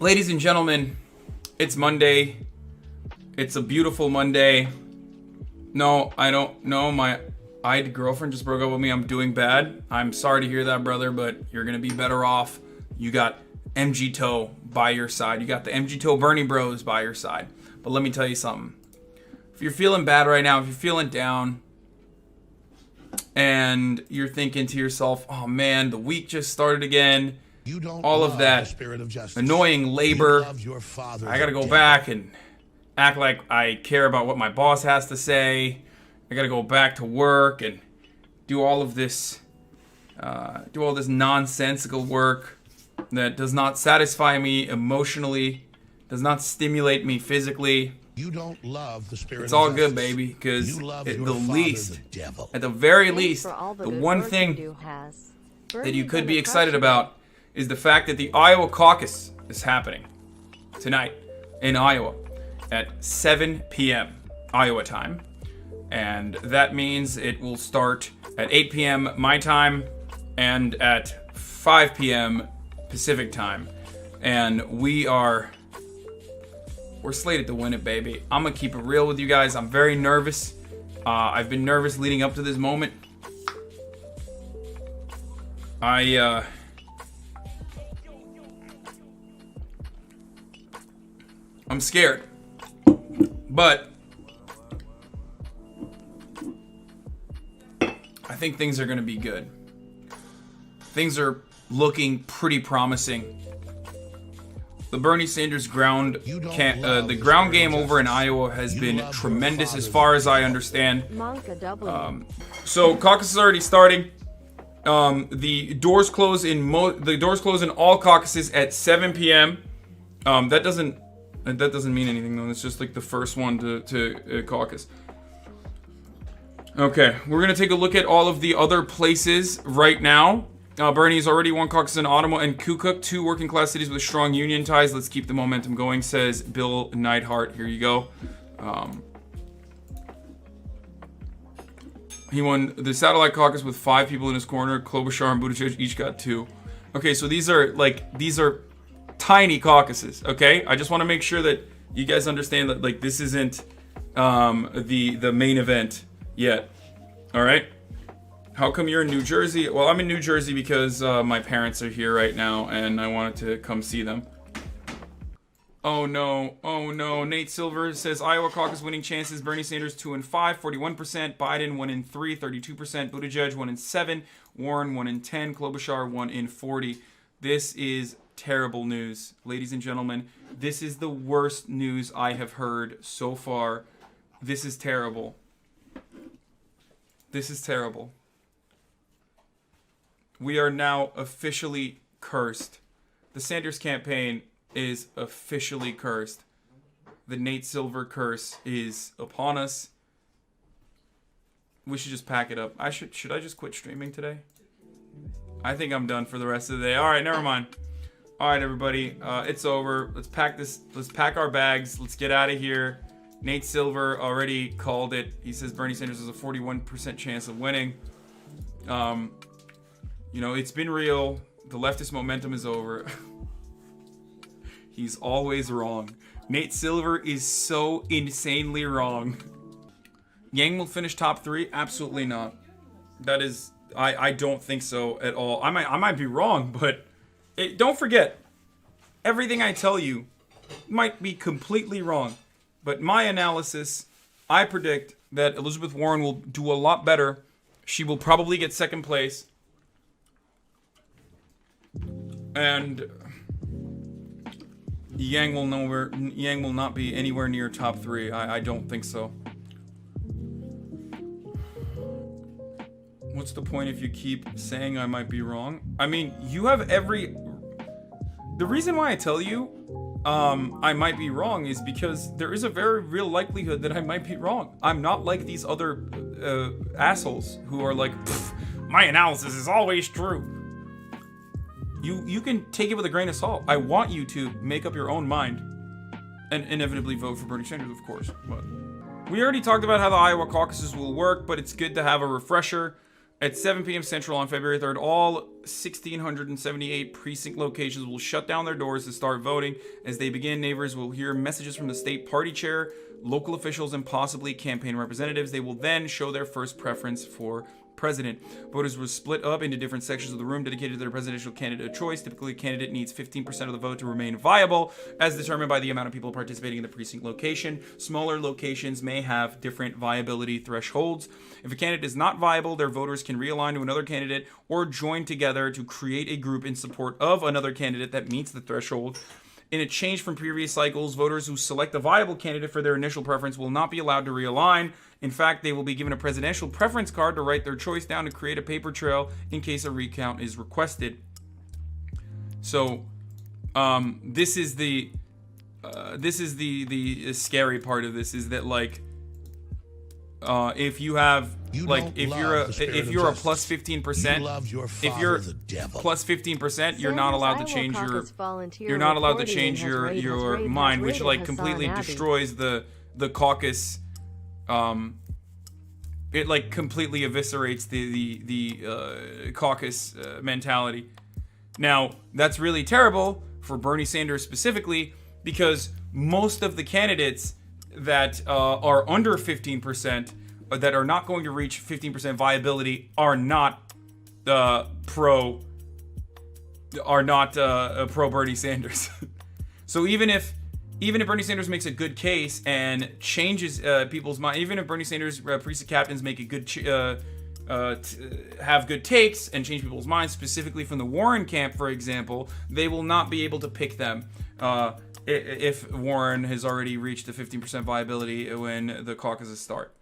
Ladies and gentlemen, it's Monday. It's a beautiful Monday. No, I don't know. My girlfriend just broke up with me. I'm doing bad. I'm sorry to hear that, brother, but you're going to be better off. You got MG Toe by your side. You got the MG Toe Bernie Bros by your side. But let me tell you something. If you're feeling bad right now, if you're feeling down, and you're thinking to yourself, oh man, the week just started again. You don't all of that spirit of justice. Annoying labor. I gotta go back and act like I care about what my boss has to say. I gotta go back to work and do all of this, nonsensical work that does not satisfy me emotionally, does not stimulate me physically. You don't love the spirit. It's all good, baby, because at the very least, the one thing that you could be excited about is the fact that the Iowa Caucus is happening tonight in Iowa at 7 p.m. Iowa time. And that means it will start at 8 p.m. my time and at 5 p.m. Pacific time. And we're slated to win it, baby. I'm gonna keep it real with you guys. I'm very nervous. I've been nervous leading up to this moment. I'm scared, but I think things are going to be good. Things are looking pretty promising. The Bernie Sanders the ground game over in Iowa has been tremendous as far as I understand. So caucus is already starting. The doors close in all caucuses at 7 p.m. That doesn't mean anything though. It's just like the first one to caucus. Okay, we're gonna take a look at all of the other places right now. Bernie's already won caucus in Ottawa and Caucus, two working class cities with strong union ties. Let's keep the momentum going, says Bill Neidhart. Here you go. He won the satellite caucus with 5 people in his corner. Klobuchar and Buttigieg each got 2. Okay, so these are tiny caucuses. Okay, I just want to make sure that you guys understand that like this isn't the main event yet. All right. How come you're in New Jersey? Well, I'm in New Jersey because my parents are here right now, and I wanted to come see them. Oh no, oh no. Nate Silver says Iowa caucus winning chances. Bernie Sanders 2 in 5, 41%. Biden 1 in 3, 32%. Buttigieg 1 in 7. Warren 1 in 10. Klobuchar 1 in 40. This is terrible news, ladies and gentlemen. This is the worst news I have heard so far. This is terrible. This is terrible. We are now officially cursed. The Sanders campaign is officially cursed. The Nate Silver curse is upon us. We should just pack it up. Should I just quit streaming today? I think I'm done for the rest of the day. All right, never mind. All right, everybody, it's over. Let's pack this. Let's pack our bags. Let's get out of here. Nate Silver already called it. He says Bernie Sanders has a 41% chance of winning. You know, it's been real. The leftist momentum is over. He's always wrong. Nate Silver is so insanely wrong. Yang will finish top 3? Absolutely not. That is, I don't think so at all. I might be wrong, but don't forget, everything I tell you might be completely wrong. But my analysis, I predict that Elizabeth Warren will do a lot better. She will probably get second place. And Yang will not be anywhere near top 3. I don't think so. What's the point if you keep saying I might be wrong? I mean, you have the reason why I tell you I might be wrong is because there is a very real likelihood that I might be wrong. I'm not like these other assholes who are like, my analysis is always true. You can take it with a grain of salt. I want you to make up your own mind and inevitably vote for Bernie Sanders, of course. But we already talked about how the Iowa caucuses will work, but it's good to have a refresher. At 7 p.m. Central on February 3rd, all 1,678 precinct locations will shut down their doors to start voting. As they begin, neighbors will hear messages from the state party chair, local officials, and possibly campaign representatives. They will then show their first preference for president. Voters will split up into different sections of the room dedicated to their presidential candidate of choice. Typically, a candidate needs 15% of the vote to remain viable, as determined by the amount of people participating in the precinct location. Smaller locations may have different viability thresholds. If a candidate is not viable, their voters can realign to another candidate or join together to create a group in support of another candidate that meets the threshold. In a change from previous cycles, voters who select a viable candidate for their initial preference will not be allowed to realign. In fact, they will be given a presidential preference card to write their choice down to create a paper trail in case a recount is requested. So, this is the scary part of this, is that, like, if you have, like, if you're a plus 15%, if you're plus 15%, you're not allowed to change your mind, which, like, completely destroys the caucus. It, like, completely eviscerates the caucus mentality. Now, that's really terrible for Bernie Sanders specifically, because most of the candidates that are under 15%, that are not going to reach 15% viability, are not pro Bernie Sanders. So even if Bernie Sanders makes a good case and changes people's mind, even if Bernie Sanders precinct captains make a good have good takes and change people's minds, specifically from the Warren camp, for example, they will not be able to pick them if Warren has already reached the 15% viability when the caucuses start.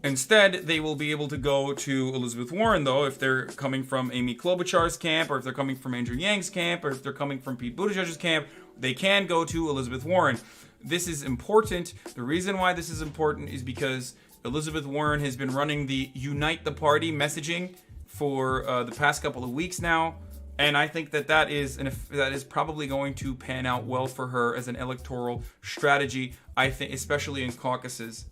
Instead, they will be able to go to Elizabeth Warren, though, if they're coming from Amy Klobuchar's camp, or if they're coming from Andrew Yang's camp, or if they're coming from Pete Buttigieg's camp, they can go to Elizabeth Warren. This is important. The reason why this is important is because Elizabeth Warren has been running the Unite the Party messaging for the past couple of weeks now, and I think that is probably going to pan out well for her as an electoral strategy. I think, especially in caucuses.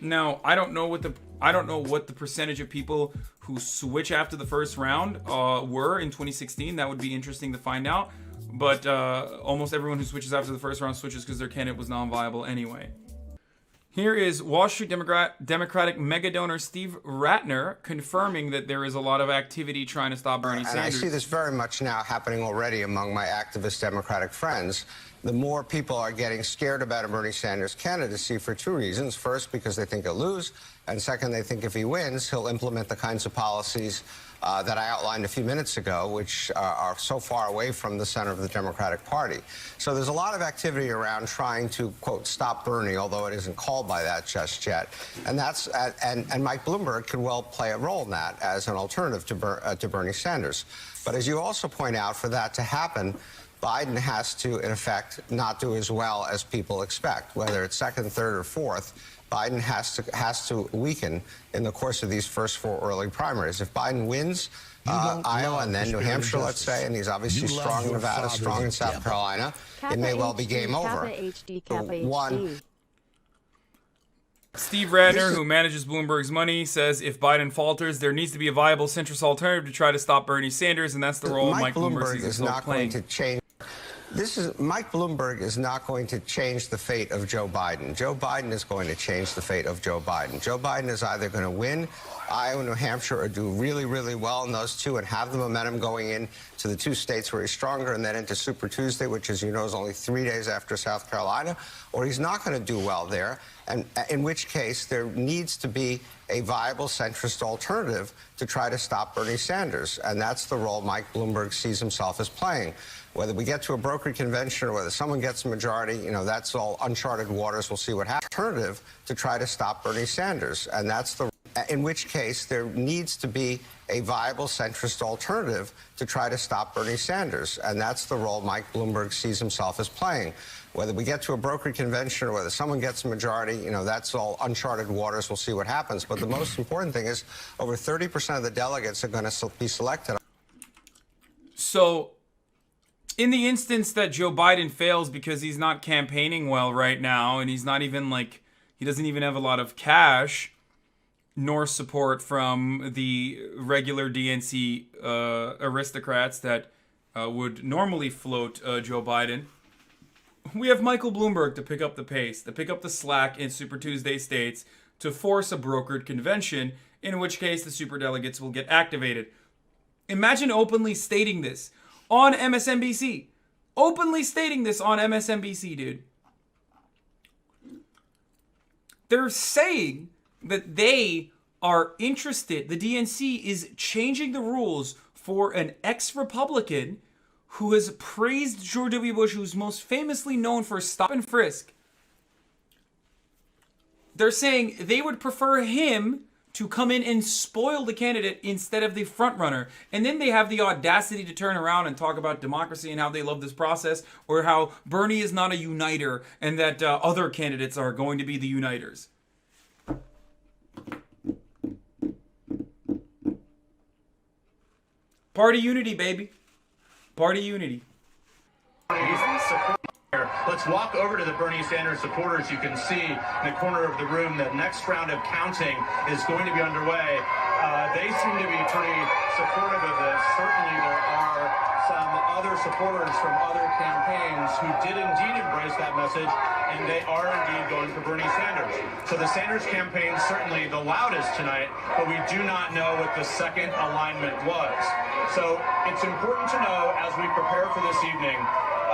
Now, I don't know what the percentage of people who switch after the first round were in 2016. That would be interesting to find out. But almost everyone who switches after the first round switches because their candidate was non-viable anyway. Here is Wall Street Democratic mega donor Steve Ratner confirming that there is a lot of activity trying to stop Bernie Sanders. And I see this very much now happening already among my activist Democratic friends. The more people are getting scared about a Bernie Sanders candidacy for two reasons. First, because they think he'll lose. And second, they think if he wins, he'll implement the kinds of policies that I outlined a few minutes ago, which are so far away from the center of the Democratic Party. So there's a lot of activity around trying to, quote, stop Bernie, although it isn't called by that just yet. And that's and Mike Bloomberg could well play a role in that as an alternative to Bernie Sanders. But as you also point out, for that to happen, Biden has to, in effect, not do as well as people expect, whether it's second, third, or fourth. Biden has to weaken in the course of these first four early primaries. If Biden wins Iowa and then New Hampshire, let's say, and he's obviously strong in Nevada, strong in South Carolina, it may well be game over. Steve Ratner, who manages Bloomberg's money, says if Biden falters, there needs to be a viable centrist alternative to try to stop Bernie Sanders, and that's the role Mike Bloomberg is not going to change. Mike Bloomberg is not going to change the fate of Joe Biden. Joe Biden is going to change the fate of Joe Biden. Joe Biden is either going to win Iowa, New Hampshire, or do really, really well in those two and have the momentum going in to the two states where he's stronger, and then into Super Tuesday, which, as you know, is only 3 days after South Carolina, or he's not going to do well there, and in which case there needs to be a viable centrist alternative to try to stop Bernie Sanders, and that's the role Mike Bloomberg sees himself as playing. Whether we get to a brokered convention or whether someone gets a majority, you know, that's all uncharted waters. We'll see what happens. Alternative to try to stop Bernie Sanders, and that's the. In which case, there needs to be a viable centrist alternative to try to stop Bernie Sanders, and that's the role Mike Bloomberg sees himself as playing. Whether we get to a brokered convention or whether someone gets a majority, you know, that's all uncharted waters. We'll see what happens. But the most important thing is over 30% of the delegates are going to be selected. So, in the instance that Joe Biden fails because he's not campaigning well right now, and he's not even, like, He doesn't even have a lot of cash nor support from the regular DNC aristocrats that would normally float Joe Biden. We have Michael Bloomberg to pick up the pace, to pick up the slack in Super Tuesday states, to force a brokered convention, in which case the superdelegates will get activated. Imagine openly stating this on MSNBC. Openly stating this on MSNBC, dude. They're saying that they are interested. The DNC is changing the rules for an ex-Republican who has praised George W. Bush, who's most famously known for stop and frisk. They're saying they would prefer him to come in and spoil the candidate instead of the front runner. And then they have the audacity to turn around and talk about democracy and how they love this process, or how Bernie is not a uniter and that other candidates are going to be the uniters. Party unity, baby. Party unity. Let's walk over to the Bernie Sanders supporters. You can see in the corner of the room the next round of counting is going to be underway. They seem to be pretty supportive of this. Certainly there are some other supporters from other campaigns who did indeed embrace that message, and they are indeed going for Bernie Sanders. So the Sanders campaign certainly the loudest tonight, but we do not know what the second alignment was. So it's important to know as we prepare for this evening,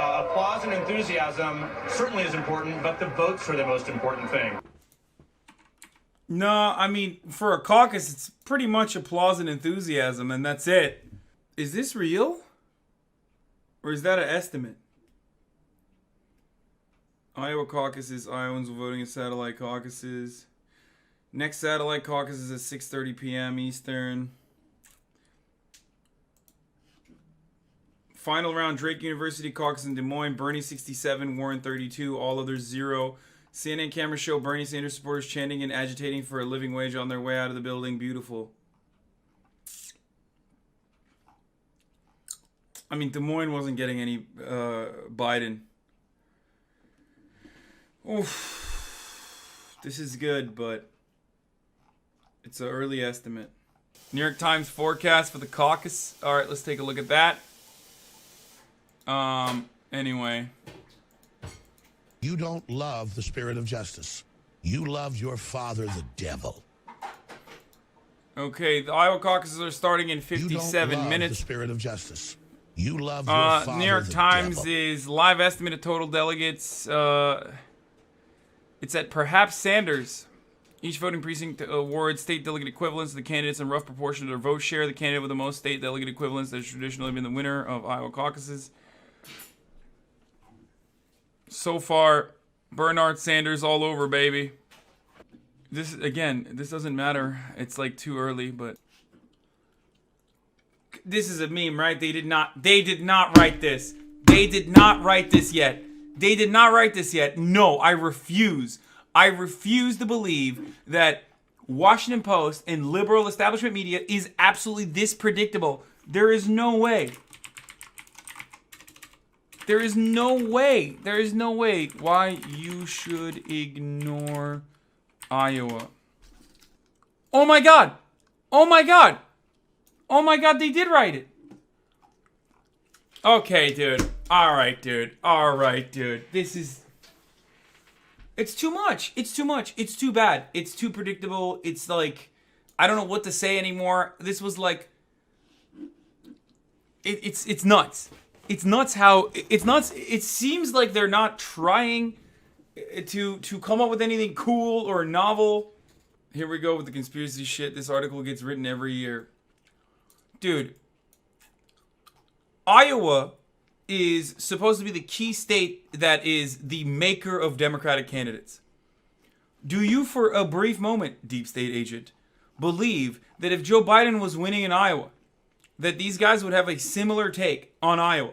applause and enthusiasm certainly is important, but the votes are the most important thing. No, I mean, for a caucus, it's pretty much applause and enthusiasm, and that's it. Is this real? Or is that an estimate? Iowa caucuses, Iowans voting in satellite caucuses. Next satellite caucus is at 6:30 p.m. Eastern. Final round, Drake University caucus in Des Moines. Bernie 67, Warren 32, all others 0. CNN cameras show Bernie Sanders supporters chanting and agitating for a living wage on their way out of the building. Beautiful. I mean, Des Moines wasn't getting any Biden. Oof. This is good, but it's an early estimate. New York Times forecast for the caucus. All right, let's take a look at that. Anyway. You don't love the spirit of justice. You love your father, the devil. Okay, the Iowa caucuses are starting in 57 you don't love minutes. The spirit of justice. You love your father, New York the Times devil. is live estimate of total delegates. It's at perhaps Sanders. Each voting precinct awards state delegate equivalents to the candidates in rough proportion to their vote share. The candidate with the most state delegate equivalents has traditionally been the winner of Iowa caucuses. So far, Bernard Sanders all over, baby. This doesn't matter. It's like too early, but this is a meme, right? They did not write this. They did not write this yet. They did not write this yet. No, I refuse. I refuse to believe that Washington Post and liberal establishment media is absolutely this predictable. There is no way. There is no way. There is no way why you should ignore Iowa. Oh my God. Oh my God. Oh my God, they did write it. Okay, dude. All right, dude. All right, dude. This is... It's too much. It's too much. It's too bad. It's too predictable. It's like... I don't know what to say anymore. This was like... It's nuts. It's nuts how... It's nuts. It seems like they're not trying to come up with anything cool or novel. Here we go with the conspiracy shit. This article gets written every year. Dude, Iowa is supposed to be the key state that is the maker of Democratic candidates. Do you, for a brief moment, deep state agent, believe that if Joe Biden was winning in Iowa, that these guys would have a similar take on Iowa?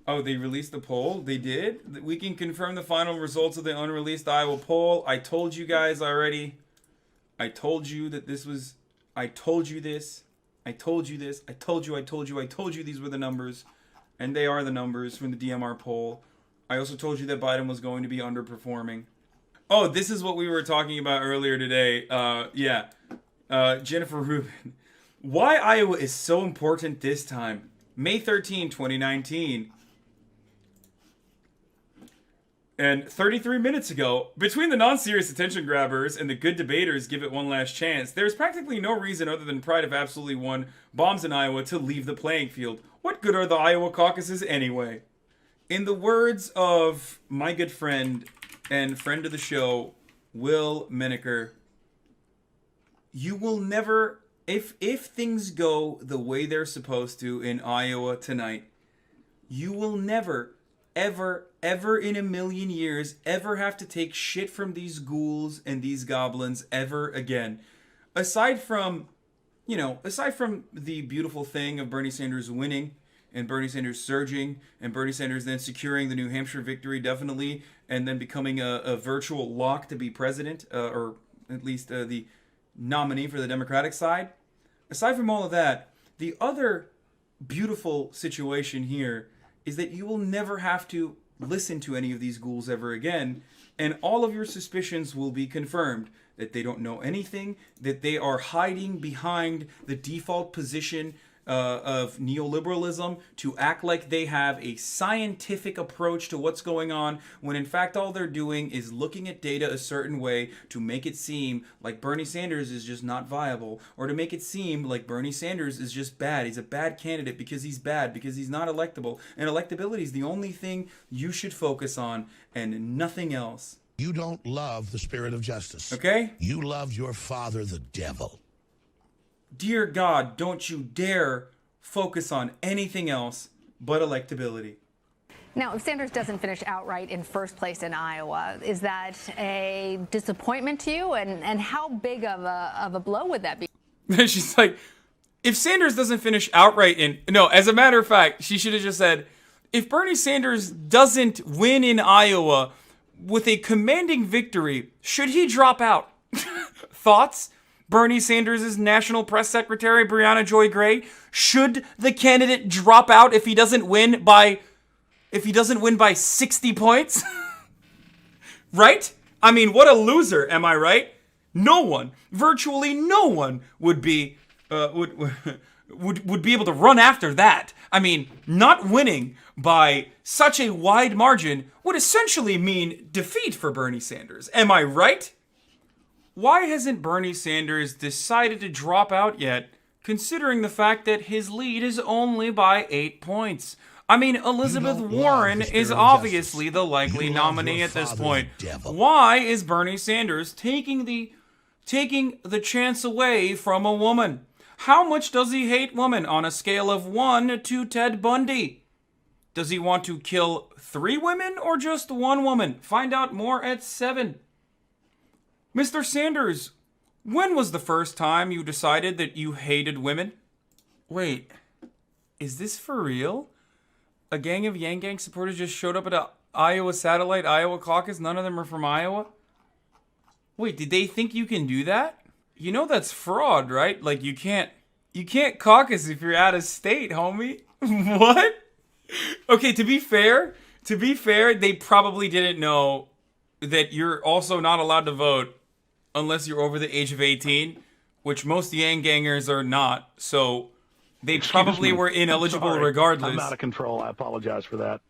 Oh, they released the poll? They did? We can confirm the final results of the unreleased Iowa poll. I told you guys already. I told you that this was... I told you this. I told you this. I told you these were the numbers. And they are the numbers from the DMR poll. I also told you that Biden was going to be underperforming. Oh, this is what we were talking about earlier today. Jennifer Rubin. Why Iowa is so important this time. May 13, 2019. And 33 minutes ago, between the non-serious attention grabbers and the good debaters give it one last chance, there's practically no reason other than pride of absolutely won bombs in Iowa to leave the playing field. What good are the Iowa caucuses anyway? In the words of my good friend and friend of the show, Will Menaker, you will never, if things go the way they're supposed to in Iowa tonight, you will never, ever in a million years ever have to take shit from these ghouls and these goblins ever again. Aside from the beautiful thing of Bernie Sanders winning and Bernie Sanders surging and Bernie Sanders then securing the New Hampshire victory definitely and then becoming a virtual lock to be president, or at least the nominee for the Democratic side. Aside from all of that, the other beautiful situation here is that you will never have to listen to any of these ghouls ever again, and all of your suspicions will be confirmed. That they don't know anything, that they are hiding behind the default position of neoliberalism to act like they have a scientific approach to what's going on, when in fact all they're doing is looking at data a certain way to make it seem like Bernie Sanders is just not viable, or to make it seem like Bernie Sanders is just bad. He's a bad candidate because he's bad, because he's not electable. And electability is the only thing you should focus on and nothing else. You don't love the spirit of justice. Okay? You love your father, the devil. Dear God, don't you dare focus on anything else but electability. Now, if Sanders doesn't finish outright in first place in Iowa, is that a disappointment to you? And how big of a blow would that be? She's like, if Sanders doesn't finish outright in... No, as a matter of fact, she should have just said, if Bernie Sanders doesn't win in Iowa with a commanding victory, should he drop out? Thoughts? Bernie Sanders' National Press Secretary, Brianna Joy Gray, should the candidate drop out if he doesn't win by 60 points? Right? I mean, what a loser, am I right? No one, virtually no one would be would be able to run after that. I mean, not winning by such a wide margin would essentially mean defeat for Bernie Sanders. Am I right? Why hasn't Bernie Sanders decided to drop out yet, considering the fact that his lead is only by 8 points? I mean, Elizabeth Warren is obviously the likely nominee at this point. Why is Bernie Sanders taking the chance away from a woman? How much does he hate women on a scale of 1 to Ted Bundy? Does he want to kill 3 women or just 1 woman? Find out more at 7. Mr. Sanders, when was the first time you decided that you hated women? Wait, is this for real? A gang of Yang Gang supporters just showed up at a Iowa satellite, Iowa caucus. None of them are from Iowa. Wait, did they think you can do that? You know that's fraud, right? Like you can't caucus if you're out of state, homie. What? Okay, to be fair, they probably didn't know that you're also not allowed to vote unless you're over the age of 18, which most Yang Gangers are not. So they probably were ineligible regardless. I'm out of control. I apologize for that.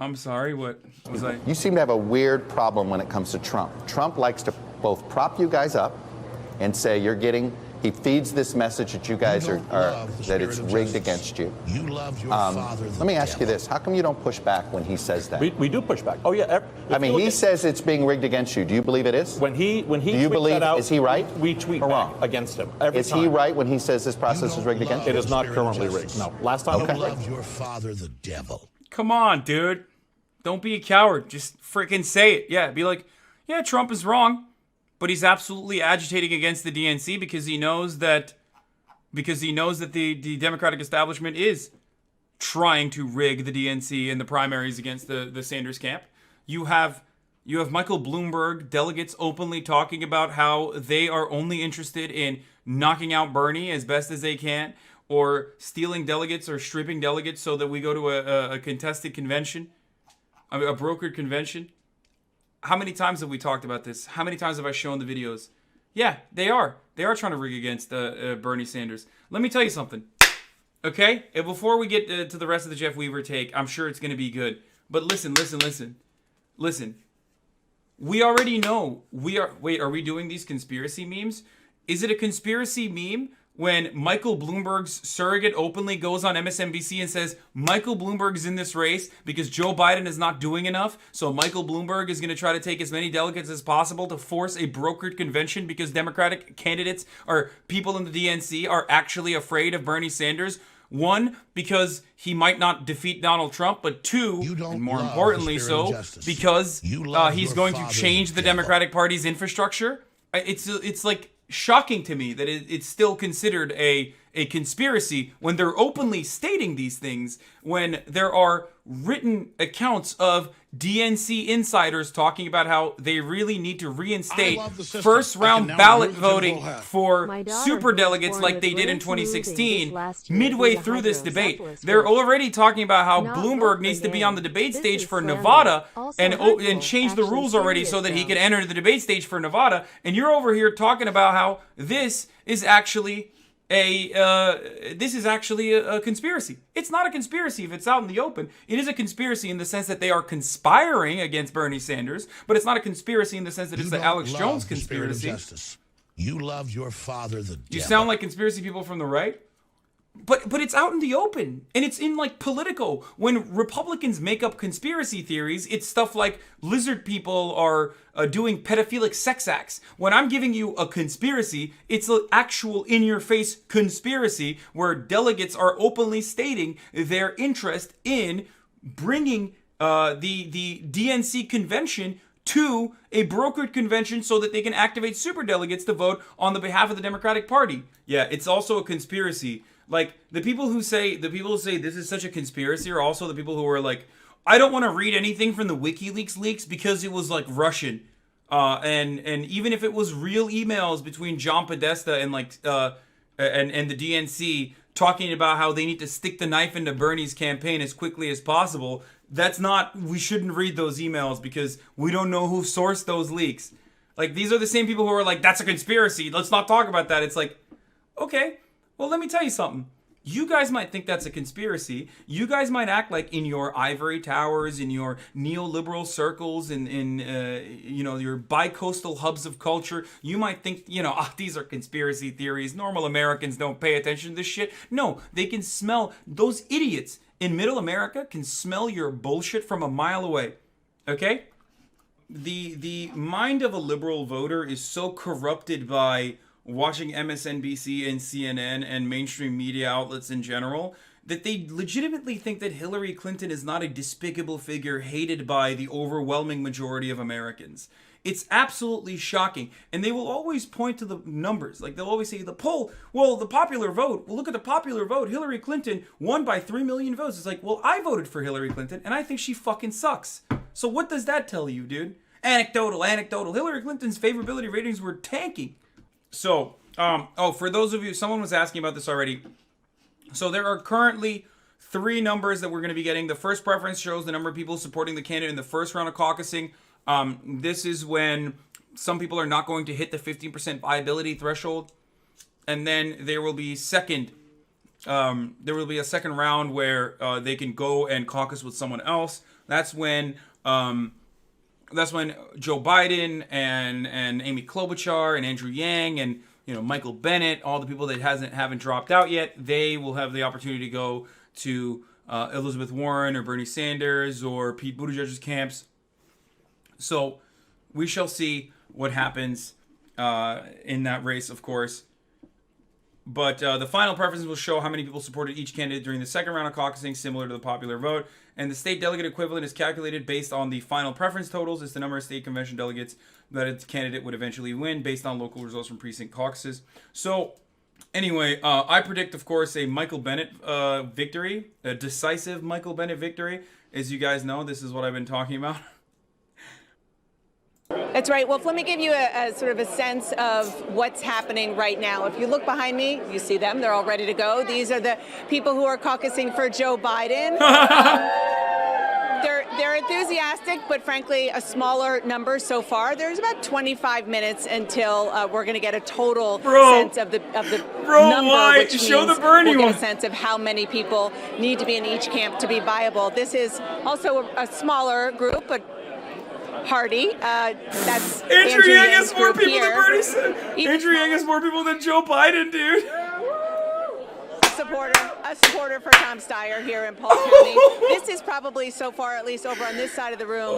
I'm sorry, what was I? You seem to have a weird problem when it comes to Trump. Trump likes to both prop you guys up and say he feeds this message that you guys that it's rigged against you. You love your father, the Let me ask you devil. this. How come you don't push back when he says that? We do push back. Oh, yeah. I mean, he says it's being rigged against you. Do you believe it is? When he Do you tweets believe, that out, is he right? We tweet or back wrong? against him every Is time. he right when he says this process is rigged against It you? is not Spirit of currently rigged. justice. No. Last time You it was rigged. love your father, the devil. Come on, dude. Don't be a coward. Just freaking say it. Yeah, be like, yeah, Trump is wrong, but he's absolutely agitating against the DNC because he knows that the Democratic establishment is trying to rig the DNC in the primaries against the Sanders camp. You have Michael Bloomberg delegates openly talking about how they are only interested in knocking out Bernie as best as they can, or stealing delegates or stripping delegates so that we go to a contested convention, a brokered convention. How many times have we talked about this? How many times have I shown the videos? Yeah, they are. They are trying to rig against Bernie Sanders. Let me tell you something. Okay? And before we get to the rest of the Jeff Weaver take, I'm sure it's going to be good. But listen. Listen. We already know. Wait, are we doing these conspiracy memes? Is it a conspiracy meme when Michael Bloomberg's surrogate openly goes on MSNBC and says Michael Bloomberg's in this race because Joe Biden is not doing enough, so Michael Bloomberg is going to try to take as many delegates as possible to force a brokered convention because Democratic candidates or people in the DNC are actually afraid of Bernie Sanders? One, because he might not defeat Donald Trump, but two, and more importantly so, because he's going to change the Democratic Party's infrastructure. It's like shocking to me that it's still considered a conspiracy when they're openly stating these things, when there are written accounts of DNC insiders talking about how they really need to reinstate first round ballot voting for superdelegates like they did in 2016. Midway through this debate, they're already talking about how Bloomberg needs to be on the debate stage for Nevada and change the rules already so that he can enter the debate stage for Nevada. And you're over here talking about how this is actually a conspiracy. It's not a conspiracy if it's out in the open. It is a conspiracy in the sense that they are conspiring against Bernie Sanders, but it's not a conspiracy in the sense that it's the Alex Jones conspiracy. You love your father, the devil. You sound like conspiracy people from the right. But it's out in the open, and it's in like Politico. When Republicans make up conspiracy theories, it's stuff like lizard people are doing pedophilic sex acts. When I'm giving you a conspiracy, it's an actual in-your-face conspiracy where delegates are openly stating their interest in bringing the DNC convention to a brokered convention so that they can activate superdelegates to vote on the behalf of the Democratic Party. Yeah, it's also a conspiracy. Like, the people who say this is such a conspiracy are also the people who are like, I don't want to read anything from the WikiLeaks leaks because it was like Russian. And even if it was real emails between John Podesta and and the DNC talking about how they need to stick the knife into Bernie's campaign as quickly as possible, we shouldn't read those emails because we don't know who sourced those leaks. Like, these are the same people who are like, that's a conspiracy, let's not talk about that. It's like, okay. Well, let me tell you something. You guys might think that's a conspiracy. You guys might act like in your ivory towers, in your neoliberal circles, in your bi-coastal hubs of culture. You might think, these are conspiracy theories. Normal Americans don't pay attention to this shit. No, they can smell. Those idiots in Middle America can smell your bullshit from a mile away. Okay? The mind of a liberal voter is so corrupted by watching MSNBC and CNN and mainstream media outlets in general, that they legitimately think that Hillary Clinton is not a despicable figure hated by the overwhelming majority of Americans. It's absolutely shocking. And they will always point to the numbers. Like, they'll always say, the popular vote. Well, look at the popular vote. Hillary Clinton won by 3 million votes. It's like, well, I voted for Hillary Clinton, and I think she fucking sucks. So what does that tell you, dude? Anecdotal. Hillary Clinton's favorability ratings were tanking. So, for those of you, someone was asking about this already. So there are currently 3 numbers that we're going to be getting. The first preference shows the number of people supporting the candidate in the first round of caucusing. This is when some people are not going to hit the 15% viability threshold. And then there will be a second round where they can go and caucus with someone else. That's when Joe Biden and Amy Klobuchar and Andrew Yang and Michael Bennet, all the people that haven't dropped out yet, they will have the opportunity to go to Elizabeth Warren or Bernie Sanders or Pete Buttigieg's camps. So we shall see what happens in that race, of course. But the final preferences will show how many people supported each candidate during the second round of caucusing, similar to the popular vote. And the state delegate equivalent is calculated based on the final preference totals. It's the number of state convention delegates that a candidate would eventually win based on local results from precinct caucuses. So, anyway, I predict, of course, a Michael Bennet victory, a decisive Michael Bennet victory. As you guys know, this is what I've been talking about. That's right. Well, let me give you a sort of a sense of what's happening right now. If you look behind me, you see them. They're all ready to go. These are the people who are caucusing for Joe Biden. They're enthusiastic, but frankly, a smaller number so far. There's about 25 minutes until we're going to get a total sense of the number, why? which Show means the Bernie we'll one. get a sense of how many people need to be in each camp to be viable. This is also a smaller group, but hardy. That's Andrew Yang has Yang's more group people than here. Bernie said. Andrew Yang has more people than Joe Biden, dude. A supporter for Tom Steyer here in Polk County. This is probably so far, at least over on this side of the room,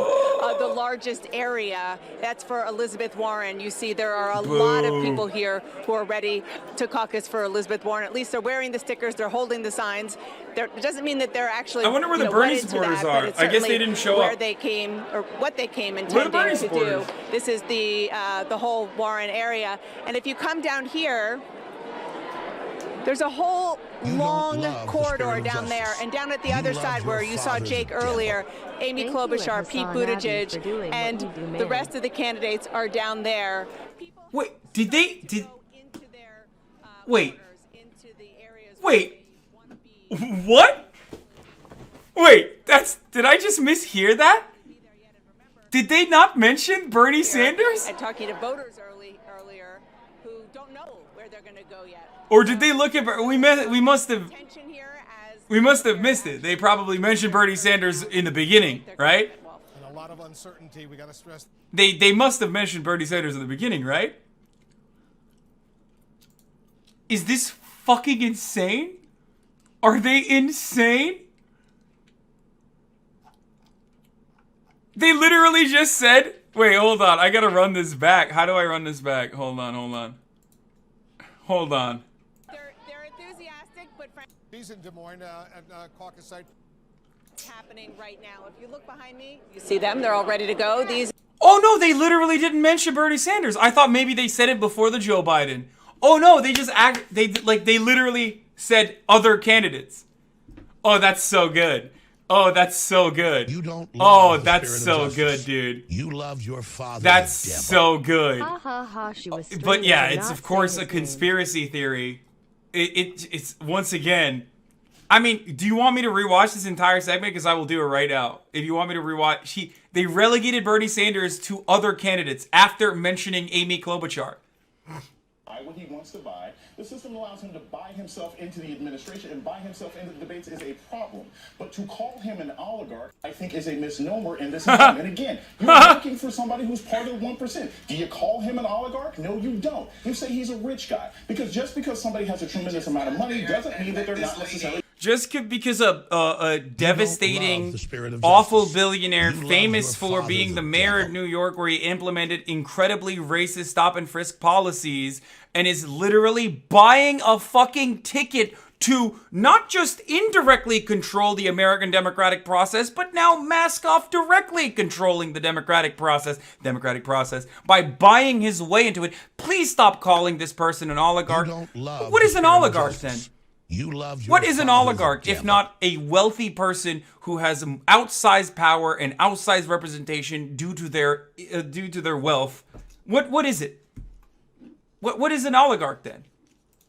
the largest area. That's for Elizabeth Warren. You see there are a lot of people here who are ready to caucus for Elizabeth Warren. At least they're wearing the stickers, they're holding the signs. It doesn't mean that they're actually. I wonder where the Bernie supporters are. I guess they didn't show where up. they came or what they came Where are the Bernie intending to do. supporters? This is the whole Warren area, and if you come down here. There's a whole long corridor down there, and down at the other side where you saw Jake earlier, Amy Klobuchar, Pete Buttigieg, and the rest of the candidates are down there. Wait, Wait. What? Wait, did I just mishear that? Did they not mention Bernie Sanders? And talking to voters earlier who don't know where they're going to go yet. Or did they look at we must have missed it. They probably mentioned Bernie Sanders in the beginning, right? And a lot of uncertainty, we got to stress. They must have mentioned Bernie Sanders in the beginning, right? Is this fucking insane? Are they insane? They literally just said, wait, hold on. I gotta run this back. How do I run this back? Hold on. They're enthusiastic, but frankly, He's in Des Moines at Caucus site. happening right now. If you look behind me, you see them. They're all ready to go. Oh no, they literally didn't mention Bernie Sanders. I thought maybe they said it before the Joe Biden. Oh no, they just they literally said other candidates. Oh, that's so good. Oh, that's so good. You don't oh, love that's the so spirit of good, justice. dude. You love your father. That's the devil. so good. Ha ha ha, she was But yeah, screaming, it's not of course saying a his name. conspiracy theory. It's once again. I mean, do you want me to rewatch this entire segment? Because I will do it right now. If you want me to rewatch, they relegated Bernie Sanders to other candidates after mentioning Amy Klobuchar. What he wants to buy. The system allows him to buy himself into the administration, and buy himself into the debates is a problem. But to call him an oligarch, I think, is a misnomer in this environment. And again, you're looking for somebody who's part of the 1%. Do you call him an oligarch? No, you don't. You say he's a rich guy. Just because somebody has a tremendous amount of money doesn't mean that they're not necessarily... Because a devastating, awful billionaire famous for being the mayor of New York, where he implemented incredibly racist stop and frisk policies and is literally buying a fucking ticket to not just indirectly control the American democratic process, but now mask off directly controlling the democratic process by buying his way into it. Please stop calling this person an oligarch. What is an oligarch then? What is an oligarch if not a wealthy person who has outsized power and outsized representation due to their wealth? What is it? What is an oligarch then?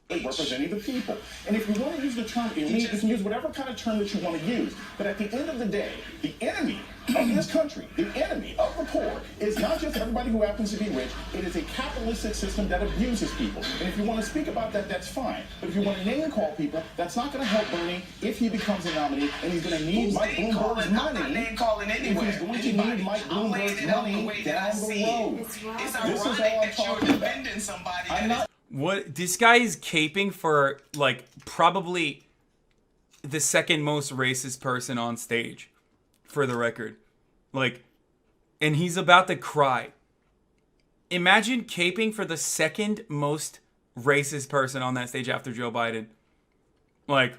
Representing the people. And if you want to use the term elite, you can use whatever kind of term that you want to use. But at the end of the day, the enemy of this country, the enemy of the poor, is not just everybody who happens to be rich. It is a capitalistic system that abuses people. And if you want to speak about that, that's fine. But if you want to name and call people, that's not going to help Bernie if he becomes a nominee, and he's going to need Mike Bloomberg's money. If he's going to need Mike Bloomberg's money down the road. This is all I'm talking about. I'm not. What this guy is caping for, like, probably the second most racist person on stage, for the record. Like, and he's about to cry. Imagine caping for the second most racist person on that stage after Joe Biden. Like,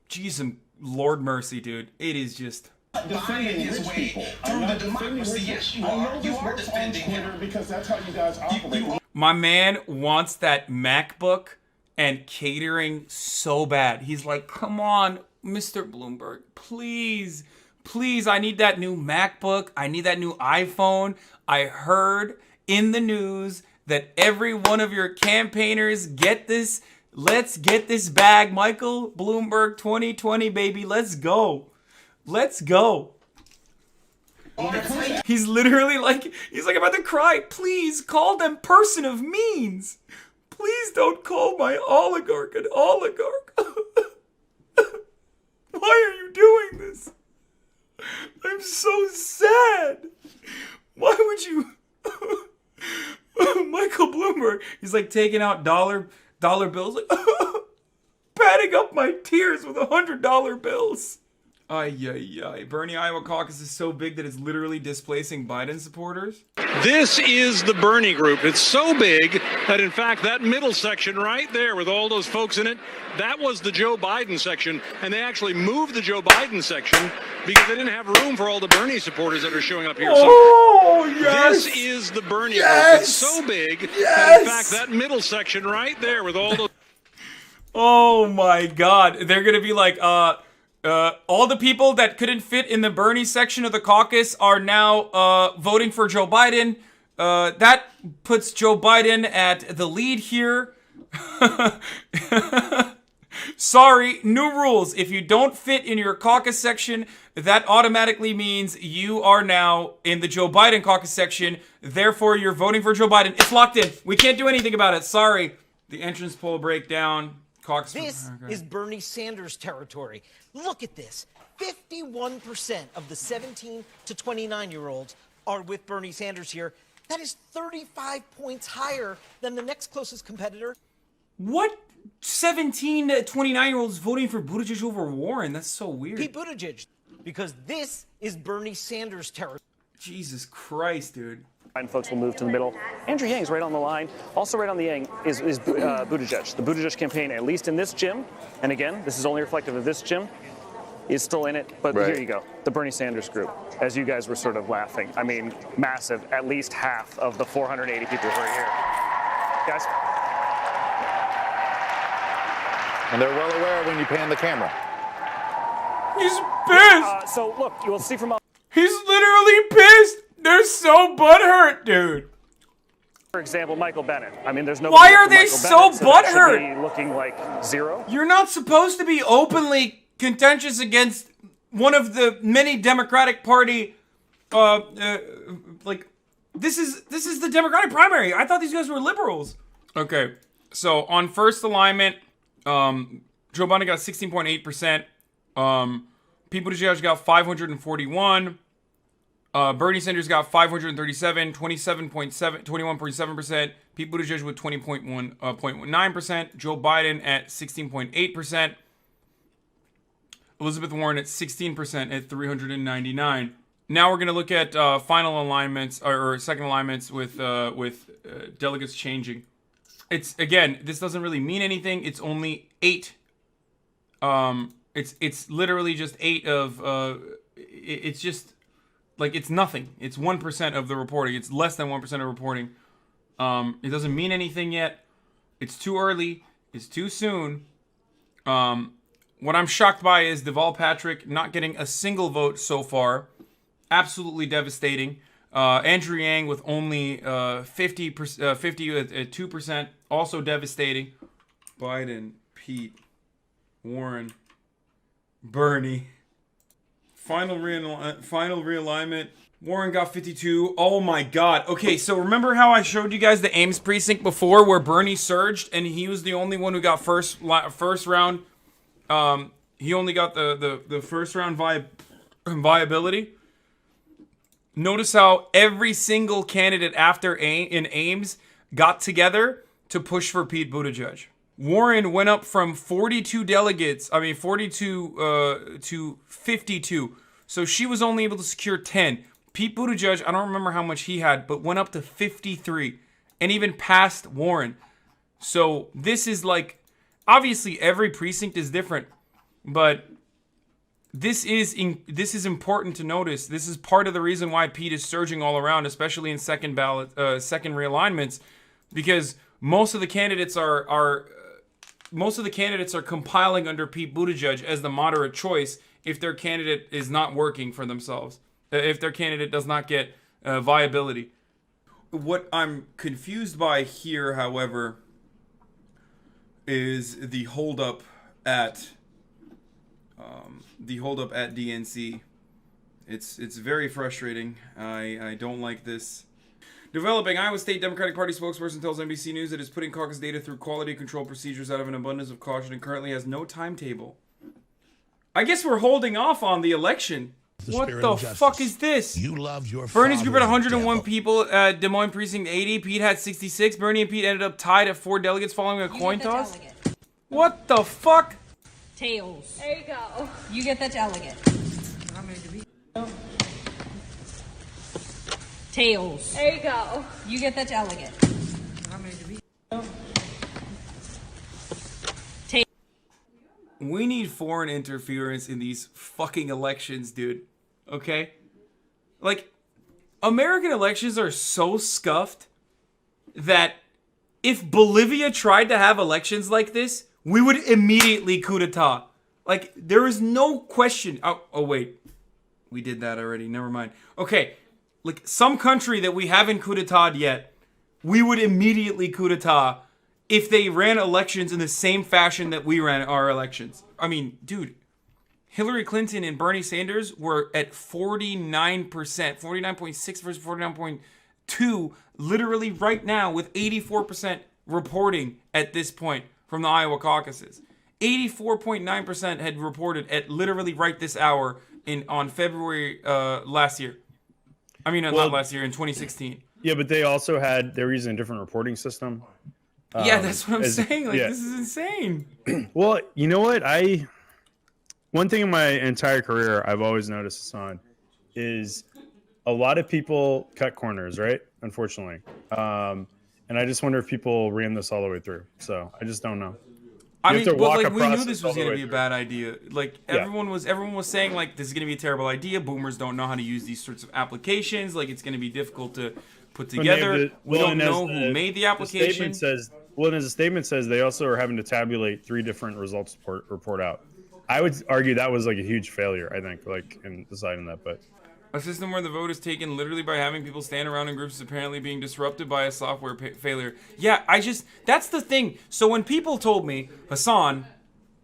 geez, Lord mercy, dude. It is just... defending rich people. I'm not defending rich people. Yes, you I know are. this You are works defending on Twitter him. because that's how you guys operate. My man wants that MacBook and catering so bad. He's like, come on, Mr. Bloomberg, please, I need that new MacBook. I need that new iPhone. I heard in the news that every one of your campaigners get this. Let's get this bag. Michael Bloomberg 2020, baby. Let's go. Let's go. He's literally like, he's like about to cry. Please call them person of means. Please don't call my oligarch an oligarch. Why are you doing this? I'm so sad. Why would you? Michael Bloomberg, he's like taking out dollar bills, like patting up my tears with $100 bills. Bernie Iowa caucus is so big that it's literally displacing Biden supporters. This is the Bernie group. It's so big that, in fact, that middle section right there with all those folks in it, that was the Joe Biden section. And they actually moved the Joe Biden section because they didn't have room for all the Bernie supporters that are showing up here. Oh, yes. This is the Bernie yes. group. It's so big that, in fact, that middle section right there with all those... Oh, my God. They're going to be like, all the people that couldn't fit in the Bernie section of the caucus are now voting for Joe Biden. That puts Joe Biden at the lead here. Sorry, new rules. If you don't fit in your caucus section, that automatically means you are now in the Joe Biden caucus section. Therefore, you're voting for Joe Biden. It's locked in. We can't do anything about it. Sorry. The entrance poll breakdown. Caucus. This is Bernie Sanders territory. Look at this. 51% of the 17 to 29-year-olds are with Bernie Sanders here. That is 35 points higher than the next closest competitor. What? 17 to 29-year-olds voting for Buttigieg over Warren? That's so weird. Pete Buttigieg, because this is Bernie Sanders territory. Jesus Christ, dude. Folks will move to the middle. Andrew Yang's right on the line. Also right on the Yang is Buttigieg. The Buttigieg campaign, at least in this gym, and again, this is only reflective of this gym, is still in it. But here you go, the Bernie Sanders group, as you guys were sort of laughing. I mean, massive, at least half of the 480 people who are here. Guys. And they're well aware when you pan the camera. He's pissed. So look, you will see from... He's literally pissed. They're so butthurt, dude. For example, Michael Bennett. I mean, there's no. Why are they so butthurt? Looking like zero. You're not supposed to be openly contentious against one of the many Democratic Party. Like this is the Democratic primary. I thought these guys were liberals. Okay, so on first alignment, Joe Biden got 16.8%. Pete Buttigieg got 541. Bernie Sanders got 537, 21.7%. Pete Buttigieg with 20.9%. Joe Biden at 16.8%. Elizabeth Warren at 16% at 399. Now we're going to look at final alignments or second alignments with delegates changing. It's again, this doesn't really mean anything. It's only 8. It's literally just 8 of. It's just. Like, it's nothing. It's 1% of the reporting. It's less than 1% of reporting. It doesn't mean anything yet. It's too early. It's too soon. What I'm shocked by is Deval Patrick not getting a single vote so far. Absolutely devastating. Andrew Yang with only 50 at 2%. Also devastating. Biden, Pete, Warren, Bernie. Final realignment. Warren got 52. Oh my God. Okay, so remember how I showed you guys the Ames precinct before, where Bernie surged and he was the only one who got first round. He only got the first round viability. Notice how every single candidate after in Ames got together to push for Pete Buttigieg. Warren went up from 42 delegates, to 52. So she was only able to secure 10. Pete Buttigieg, I don't remember how much he had, but went up to 53 and even passed Warren. So this is like, obviously every precinct is different, but this is important to notice. This is part of the reason why Pete is surging all around, especially in second realignments, because most of the candidates are compiling under Pete Buttigieg as the moderate choice if their candidate is not working for themselves, if their candidate does not get viability. What I'm confused by here, however, is the holdup at DNC. It's very frustrating. I don't like this. Developing, Iowa State Democratic Party spokesperson tells NBC News it is putting caucus data through quality control procedures out of an abundance of caution and currently has no timetable. I guess we're holding off on the election. What the fuck is this? You love your Bernie's group had father, the 101 devil. people at Des Moines Precinct 80. Pete had 66. Bernie and Pete ended up tied at 4 delegates following a coin toss. What the fuck? Tails. There you go. You get the delegate. Tails. There you go. You get the delegate. We need foreign interference in these fucking elections, dude. Okay? Like, American elections are so scuffed that if Bolivia tried to have elections like this, we would immediately coup d'etat. Like, there is no question. Oh, wait. We did that already. Never mind. Okay. Like, some country that we haven't coup d'etat yet, we would immediately coup d'etat if they ran elections in the same fashion that we ran our elections. I mean, dude, Hillary Clinton and Bernie Sanders were at 49%, 49.6 versus 49.2, literally right now with 84% reporting at this point from the Iowa caucuses. 84.9% had reported at literally right this hour on February last year. I mean, not last year, in 2016. Yeah, but they also they were using a different reporting system. Yeah, that's what I'm saying. Like, this is insane. Well, you know what? One thing in my entire career I've always noticed, Hassan, is a lot of people cut corners, right? Unfortunately. And I just wonder if people ran this all the way through. So I just don't know. I mean, but like we knew this was going to be a bad idea. Like everyone was saying like this is going to be a terrible idea. Boomers don't know how to use these sorts of applications. Like it's going to be difficult to put together. We don't know who made the application. As the statement says, they also are having to tabulate 3 different results report out. I would argue that was like a huge failure. I think like in deciding that, but. A system where the vote is taken literally by having people stand around in groups is apparently being disrupted by a software failure. Yeah, that's the thing. So when people told me, Hassan,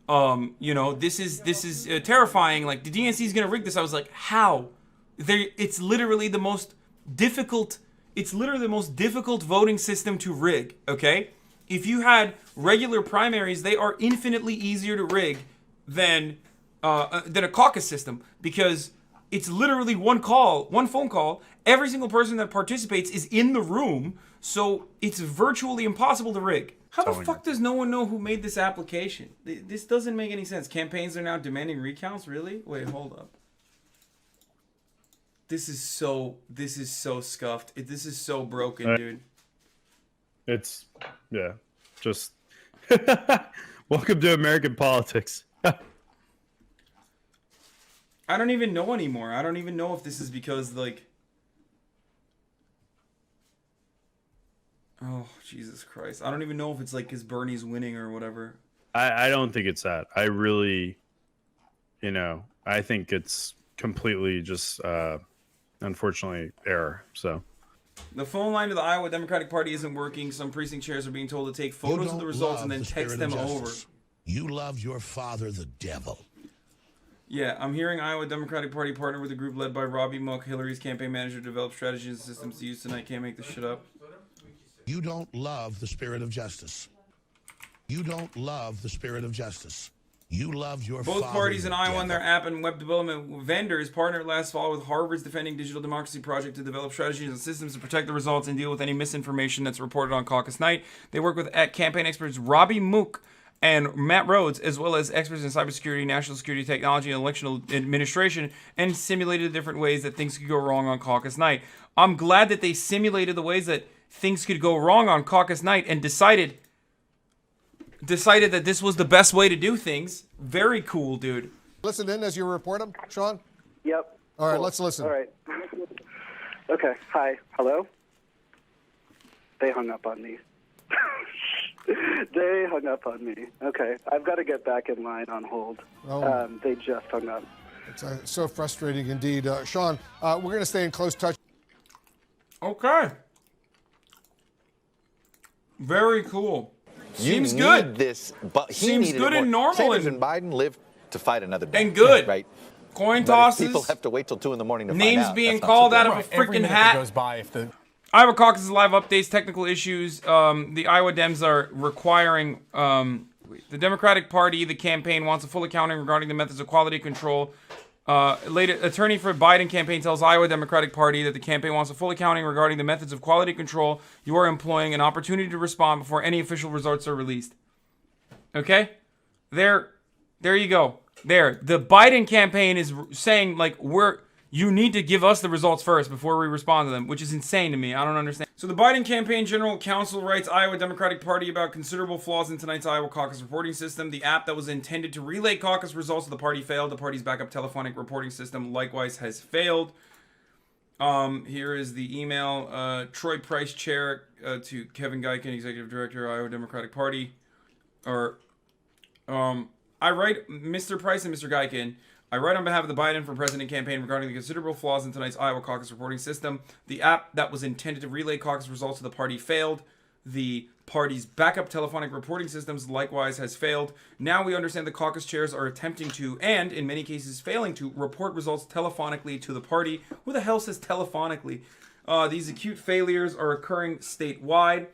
this is terrifying. Like the DNC is going to rig this. I was like, how? It's literally the most difficult. It's literally the most difficult voting system to rig. Okay, if you had regular primaries, they are infinitely easier to rig than a caucus system because it's literally one phone call. Every single person that participates is in the room, so it's virtually impossible to rig. How the fuck does no one know who made this application? This doesn't make any sense. Campaigns are now demanding recounts? Really? Wait, hold up. This is so scuffed. This is so broken, dude. It's, just welcome to American politics. I don't even know anymore. I don't even know if this is because, like... Oh, Jesus Christ. I don't even know if it's, like, because Bernie's winning or whatever. I don't think it's that. I really, I think it's completely just, unfortunately, error, so... The phone line to the Iowa Democratic Party isn't working. Some precinct chairs are being told to take photos of the results and then text them over. You love your father, the devil. Yeah, I'm hearing Iowa Democratic Party partner with a group led by Robbie Mook, Hillary's campaign manager, to develop strategies and systems to use tonight. Can't make this shit up. You don't love the spirit of justice. You don't love the spirit of justice. You love your Both father, parties in the Iowa devil. and their app and web development vendors partnered last fall with Harvard's Defending Digital Democracy Project to develop strategies and systems to protect the results and deal with any misinformation that's reported on caucus night. They work with campaign experts Robbie Mook and Matt Rhodes, as well as experts in cybersecurity, national security, technology, and election administration, and simulated the different ways that things could go wrong on caucus night. I'm glad that they simulated the ways that things could go wrong on caucus night and decided that this was the best way to do things. Very cool, dude. Listen in as you report them, Sean? Yep. All right, let's listen. All right. Okay. Hi. Hello? They hung up on me. They hung up on me. Okay. I've got to get back in line on hold. Oh. They just hung up. It's so frustrating indeed. Sean, we're going to stay in close touch. Okay. Very cool. Seems good. This, but Seems good and normal. Sanders and Biden live to fight another day. And good. Right. Coin But if tosses. people have to wait till 2 in the morning to find Names out. being that's not called so out good. of a freaking hat. goes by if the Iowa caucus live updates, technical issues. The Iowa Dems are requiring the Democratic Party, the campaign wants a full accounting regarding the methods of quality control. Later, attorney for Biden campaign tells Iowa Democratic Party that the campaign wants a full accounting regarding the methods of quality control you are employing, an opportunity to respond before any official results are released. Okay? There you go. There. The Biden campaign is saying, like, you need to give us the results first before we respond to them, which is insane to me. I don't understand. So the Biden campaign general counsel writes Iowa Democratic Party about considerable flaws in tonight's Iowa caucus reporting system. The app that was intended to relay caucus results to the party failed. The party's backup telephonic reporting system likewise has failed. Here is the email. Troy Price, chair, to Kevin Geiken, executive director, Iowa Democratic Party. I write, Mr. Price and Mr. Geiken, I write on behalf of the Biden for President campaign regarding the considerable flaws in tonight's Iowa caucus reporting system. The app that was intended to relay caucus results to the party failed. The party's backup telephonic reporting systems likewise has failed. Now we understand the caucus chairs are attempting to, and in many cases failing to, report results telephonically to the party. Who the hell says telephonically? These acute failures are occurring statewide.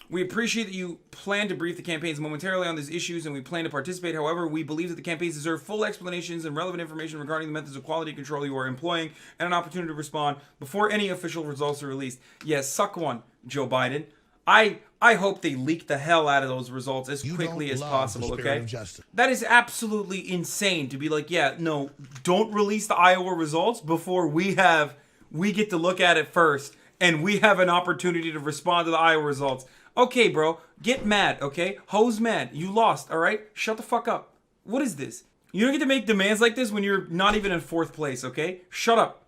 We appreciate that you plan to brief the campaigns momentarily on these issues, and we plan to participate. However, we believe that the campaigns deserve full explanations and relevant information regarding the methods of quality control you are employing, and an opportunity to respond before any official results are released. Yes, suck one, Joe Biden. I hope they leak the hell out of those results as quickly as possible, okay? That is absolutely insane to be like, yeah, no, don't release the Iowa results before we get to look at it first, and we have an opportunity to respond to the Iowa results. Okay, bro, get mad, okay? Ho's mad. You lost, all right? Shut the fuck up. What is this? You don't get to make demands like this when you're not even in fourth place, okay? Shut up.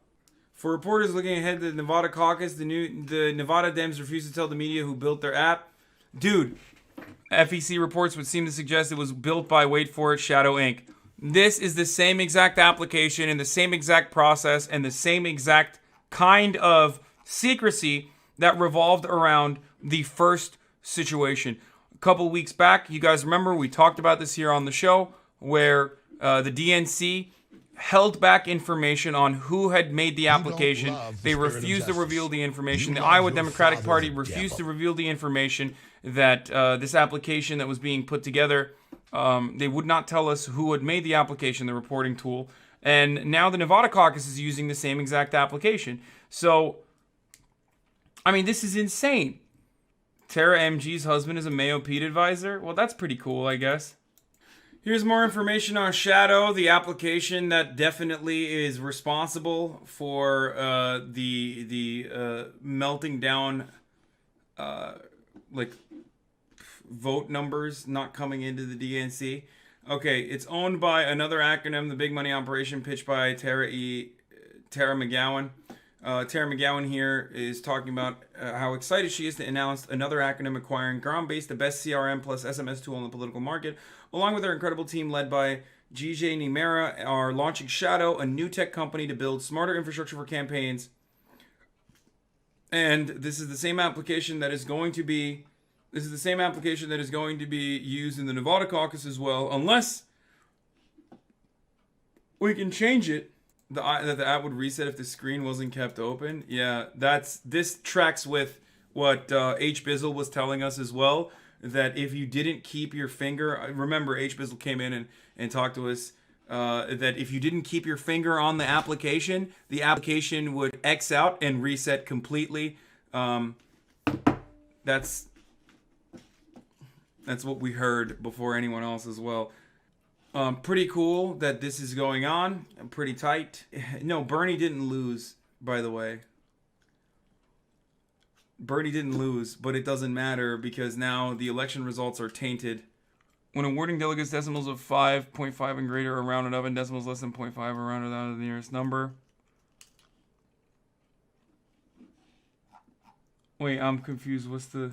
For reporters looking ahead to the Nevada caucus, the Nevada Dems refuse to tell the media who built their app. Dude, FEC reports would seem to suggest it was built by, wait for it, Shadow Inc. This is the same exact application and the same exact process and the same exact kind of secrecy that revolved around the first situation. A couple weeks back, you guys remember, we talked about this here on the show, where the DNC held back information on who had made the application. They refused to reveal the information. The Iowa Democratic Party refused to reveal the information that this application that was being put together, they would not tell us who had made the application, the reporting tool. And now the Nevada caucus is using the same exact application. So, I mean, this is insane. Tara MG's husband is a Mayo Pete advisor. Well, that's pretty cool, I guess. Here's more information on Shadow, the application that definitely is responsible for the melting down, like, vote numbers not coming into the DNC. Okay, it's owned by another acronym, the Big Money Operation, pitched by Tara McGowan. Tara McGowan here is talking about how excited she is to announce another acronym acquiring ground-based, the best CRM plus SMS tool in the political market. Along with our incredible team led by GJ Nimera, are launching Shadow, a new tech company to build smarter infrastructure for campaigns. And this is the same application that is going to be used in the Nevada caucus as well, unless we can change it. That the app would reset if the screen wasn't kept open. Yeah, this tracks with what H. Bizzle was telling us as well, that if you didn't keep your finger, remember H. Bizzle came in and talked to us, that if you didn't keep your finger on the application would X out and reset completely. That's what we heard before anyone else as well. Pretty cool that this is going on. Pretty tight. No, Bernie didn't lose, by the way. Bernie didn't lose, but it doesn't matter because now the election results are tainted. When awarding delegates, decimals of 5.5 and greater are rounded up, and decimals less than 0.5 are rounded out of the nearest number. Wait, I'm confused. What's the...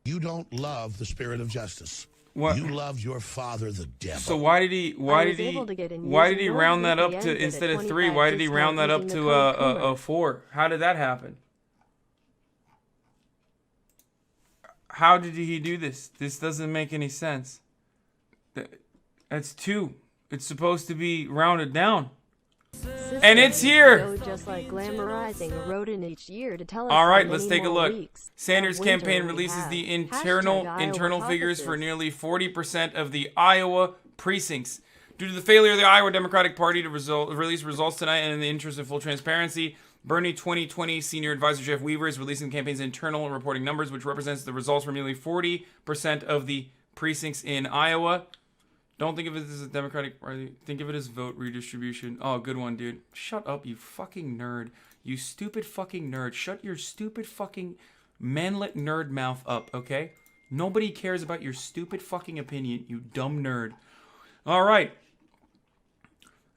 You don't love the spirit of justice. What? You love your father, the devil. So why did he round that up to, instead of 3, why did he round that up to a 4? How did that happen? How did he do this? This doesn't make any sense. That's 2. It's supposed to be rounded down. And it's here. Just like glamorizing a rodent each year to tell us All right, how let's many take a more look. weeks Sanders' of winter campaign we releases have. the Hashtag internal Iowa figures for caucuses. nearly 40% of the Iowa precincts. Due to the failure of the Iowa Democratic Party to release results tonight, and in the interest of full transparency, Bernie 2020 senior advisor Jeff Weaver is releasing the campaign's internal and reporting numbers, which represents the results from nearly 40% of the precincts in Iowa. Don't think of it as a Democratic Party. Think of it as vote redistribution. Oh, good one, dude. Shut up, you fucking nerd. You stupid fucking nerd. Shut your stupid fucking manlet nerd mouth up, okay? Nobody cares about your stupid fucking opinion, you dumb nerd. All right.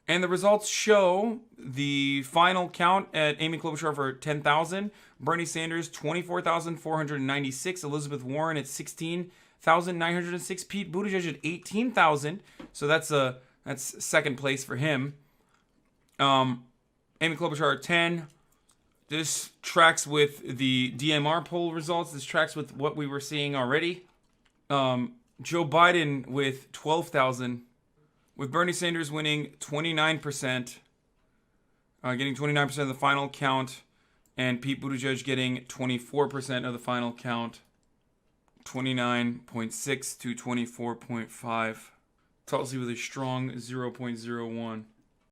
And the results show the final count at Amy Klobuchar for 10,000, Bernie Sanders 24,496, Elizabeth Warren at 16,906, Pete Buttigieg at 18,000. So that's second place for him. Amy Klobuchar at 10. This tracks with the DMR poll results. This tracks with what we were seeing already. Joe Biden with 12,000. With Bernie Sanders winning 29%, getting 29% of the final count, and Pete Buttigieg getting 24% of the final count, 29.6 to 24.5. Tulsi with a strong 0.01.